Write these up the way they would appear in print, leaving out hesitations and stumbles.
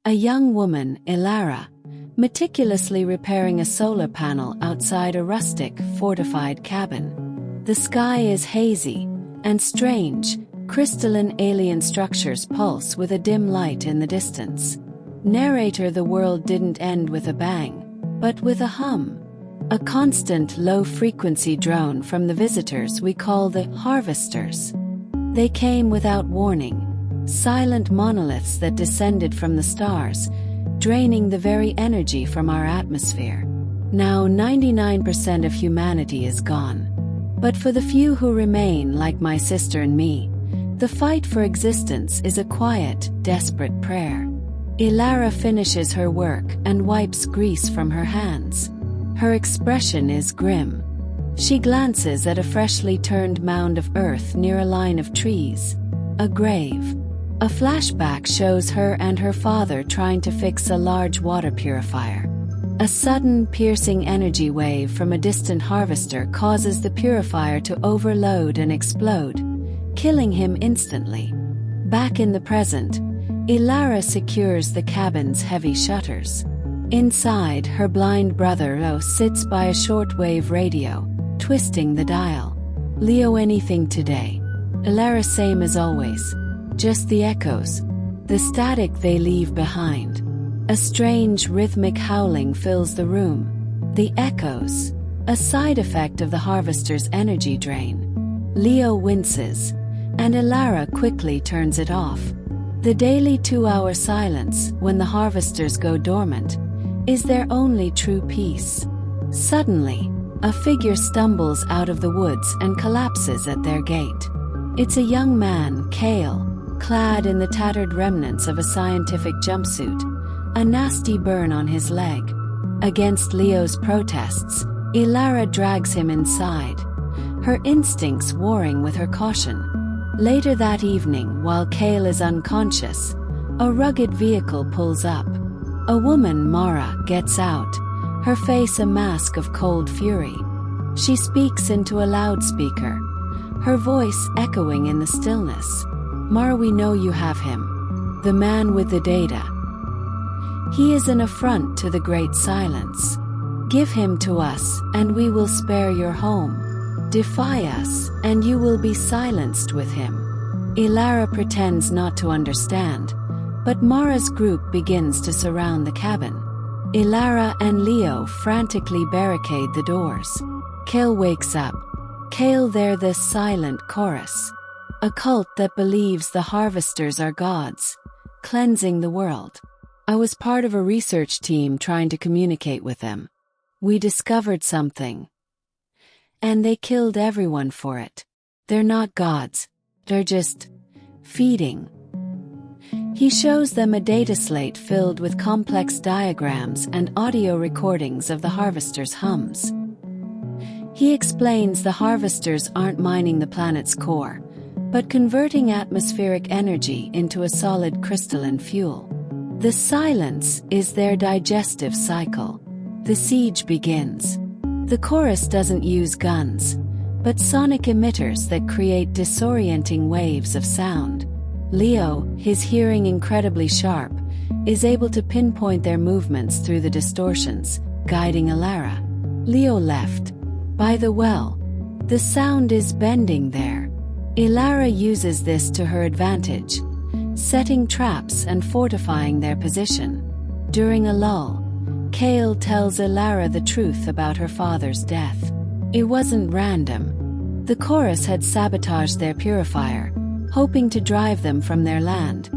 A young woman, Ilara, meticulously repairing a solar panel outside a rustic, fortified cabin. The sky is hazy, and strange, crystalline alien structures pulse with a dim light in the distance. Narrator: the world didn't end with a bang, but with a hum. A constant low-frequency drone from the visitors we call the harvesters. They came without warning, silent monoliths that descended from the stars, draining the very energy from our atmosphere. Now 99% of humanity is gone. But for the few who remain, like my sister and me, the fight for existence is a quiet, desperate prayer. Ilara finishes her work and wipes grease from her hands. Her expression is grim. She glances at a freshly turned mound of earth near a line of trees. A grave. A flashback shows her and her father trying to fix a large water purifier. A sudden, piercing energy wave from a distant harvester causes the purifier to overload and explode, killing him instantly. Back in the present, Ilara secures the cabin's heavy shutters. Inside, her blind brother Leo sits by a shortwave radio, twisting the dial. "Leo, anything today?" Ilara: "Same as always. Just the echoes. The static they leave behind." A strange, rhythmic howling fills the room. The echoes. A side effect of the harvester's energy drain. Leo winces, and Ilara quickly turns it off. The daily 2-hour silence, when the harvesters go dormant, is their only true peace. Suddenly, a figure stumbles out of the woods and collapses at their gate. It's a young man, Kale, clad in the tattered remnants of a scientific jumpsuit, a nasty burn on his leg. Against Leo's protests, Ilara drags him inside, her instincts warring with her caution. Later that evening, while Kale is unconscious, a rugged vehicle pulls up. A woman, Mara, gets out, her face a mask of cold fury. She speaks into a loudspeaker, her voice echoing in the stillness. "Mara, we know you have him. The man with the data. He is an affront to the great silence. Give him to us, and we will spare your home. Defy us, and you will be silenced with him." Ilara pretends not to understand, but Mara's group begins to surround the cabin. Ilara and Leo frantically barricade the doors. Kale wakes up. Kale, they're the silent chorus. A cult that believes the harvesters are gods, cleansing the world. I was part of a research team trying to communicate with them. We discovered something. And they killed everyone for it. They're not gods. They're just feeding. He shows them a data slate filled with complex diagrams and audio recordings of the harvesters' hums. He explains the harvesters aren't mining the planet's core, but converting atmospheric energy into a solid crystalline fuel. The silence is their digestive cycle. The siege begins. The chorus doesn't use guns, but sonic emitters that create disorienting waves of sound. Leo, his hearing incredibly sharp, is able to pinpoint their movements through the distortions, guiding Ilara. Leo left. By the well. The sound is bending there. Ilara uses this to her advantage, setting traps and fortifying their position. During a lull, Kale tells Ilara the truth about her father's death. It wasn't random. The chorus had sabotaged their purifier, hoping to drive them from their land,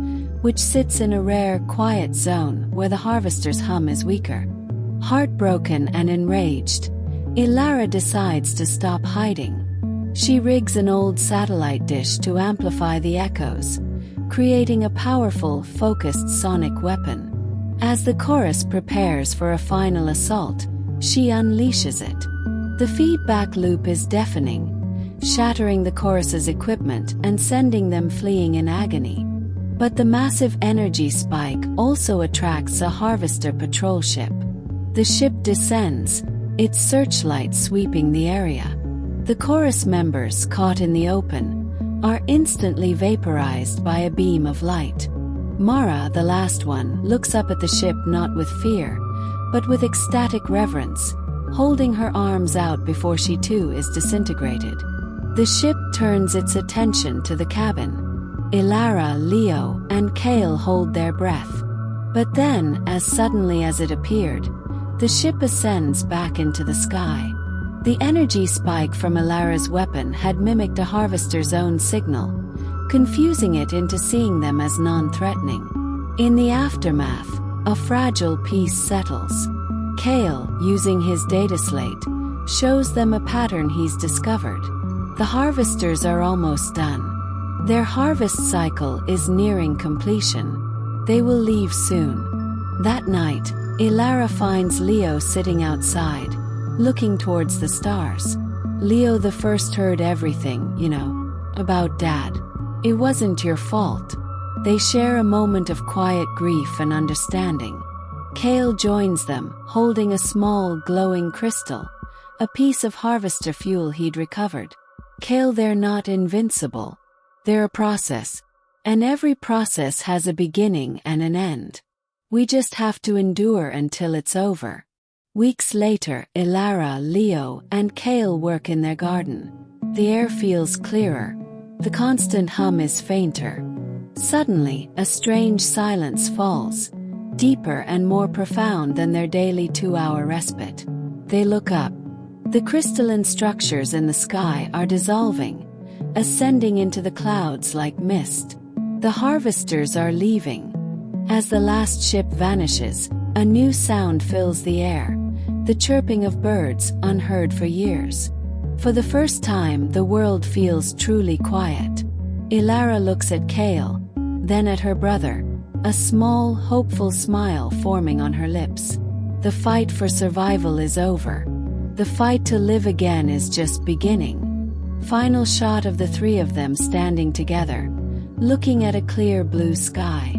which sits in a rare, quiet zone where the harvester's hum is weaker. Heartbroken and enraged, Ilara decides to stop hiding. She rigs an old satellite dish to amplify the echoes, creating a powerful, focused sonic weapon. As the chorus prepares for a final assault, she unleashes it. The feedback loop is deafening, shattering the chorus's equipment and sending them fleeing in agony. But the massive energy spike also attracts a harvester patrol ship. The ship descends, its searchlight sweeping the area. The chorus members, caught in the open, are instantly vaporized by a beam of light. Mara, the last one, looks up at the ship not with fear, but with ecstatic reverence, holding her arms out before she too is disintegrated. The ship turns its attention to the cabin. Elara, Leo, and Kale hold their breath. But then, as suddenly as it appeared, the ship ascends back into the sky. The energy spike from Elara's weapon had mimicked a harvester's own signal, confusing it into seeing them as non-threatening. In the aftermath, a fragile peace settles. Kale, using his data slate, shows them a pattern he's discovered. The harvesters are almost done. Their harvest cycle is nearing completion. They will leave soon. That night, Elara finds Leo sitting outside, looking towards the stars. Leo the first heard everything, about Dad. It wasn't your fault. They share a moment of quiet grief and understanding. Kale joins them, holding a small, glowing crystal, a piece of harvester fuel he'd recovered. Kale, they're not invincible. They're a process, and every process has a beginning and an end. We just have to endure until it's over. Weeks later, Elara, Leo, and Kale work in their garden. The air feels clearer. The constant hum is fainter. Suddenly, a strange silence falls, deeper and more profound than their daily 2-hour respite. They look up. The crystalline structures in the sky are dissolving, ascending into the clouds like mist. The harvesters are leaving. As the last ship vanishes, a new sound fills the air, the chirping of birds unheard for years. For the first time, the world feels truly quiet. Elara looks at Kale, then at her brother, a small, hopeful smile forming on her lips. The fight for survival is over. The fight to live again is just beginning. Final shot of the three of them standing together, looking at a clear blue sky.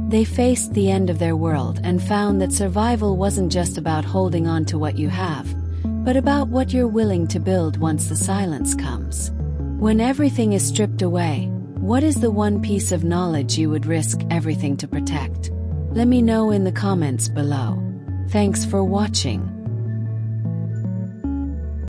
They faced the end of their world and found that survival wasn't just about holding on to what you have, but about what you're willing to build once the silence comes. When everything is stripped away, what is the one piece of knowledge you would risk everything to protect? Let me know in the comments below. Thanks for watching.